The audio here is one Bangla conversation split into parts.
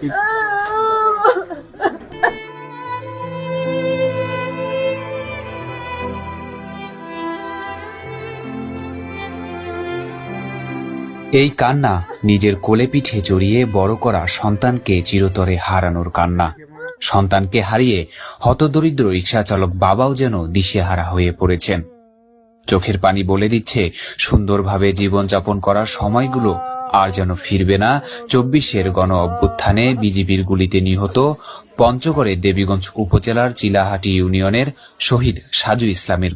এই কান্না নিজের কোলে পিঠে জড়িয়ে বড় করা সন্তানকে চিরতরে হারানোর কান্না। সন্তানকে হারিয়ে হতদরিদ্র রিকশা চালক বাবাও যেন দিশেহারা হয়ে পড়েছেন। চোখের পানি বলে দিচ্ছে, সুন্দরভাবে জীবনযাপন করার সময়গুলো আর যেন ফিরবে না 24-এর গণ অভ্যুত্থানে বিজিবির গুলিতে নিহত পঞ্চগড়ের দেবীগঞ্জ উপজেলার চিলাহাটি ইউনিয়নের শহীদ সাজু ইসলামের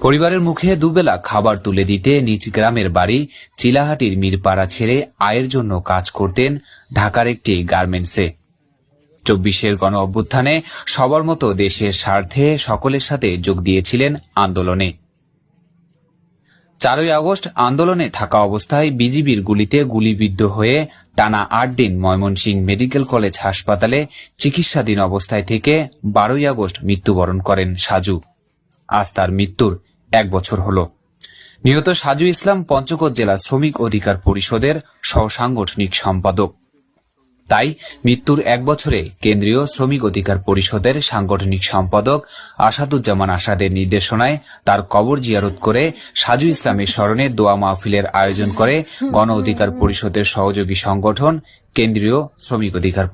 পরিবারের মুখে দুবেলা খাবার তুলে দিতে নিজ গ্রামের বাড়ি চিলাহাটির মিরপাড়া ছেড়ে আয়ের জন্য কাজ করতেন ঢাকার একটি গার্মেন্টসে। 24-এর গণ অভ্যুত্থানে সবার মতো দেশের স্বার্থে সকলের সাথে যোগ দিয়েছিলেন আন্দোলনে। 4ই আগস্ট আন্দোলনে থাকা অবস্থায় বিজিবির গুলিতে গুলিবিদ্ধ হয়ে টানা 8 দিন ময়মনসিংহ মেডিকেল কলেজ হাসপাতালে চিকিৎসাধীন অবস্থায় থেকে 12ই আগস্ট মৃত্যুবরণ করেন সাজু। আজ তার মৃত্যুর 1 বছর হল। নিহত সাজু ইসলাম পঞ্চগড় জেলা শ্রমিক অধিকার পরিষদের সহসাংগঠনিক সম্পাদক। তাই মৃত্যুর 1 বছরে কেন্দ্রীয় শ্রমিক অধিকার পরিষদের সাংগঠনিক সম্পাদক আসাদুজ্জামান আসাদের নির্দেশনায় তার কবর জিয়ারত করে সাজু ইসলামের স্মরণে দোয়া মাহফিলের আয়োজন করে গণ অধিকার পরিষদের সহযোগী সংগঠন কেন্দ্রীয় শ্রমিক অধিকার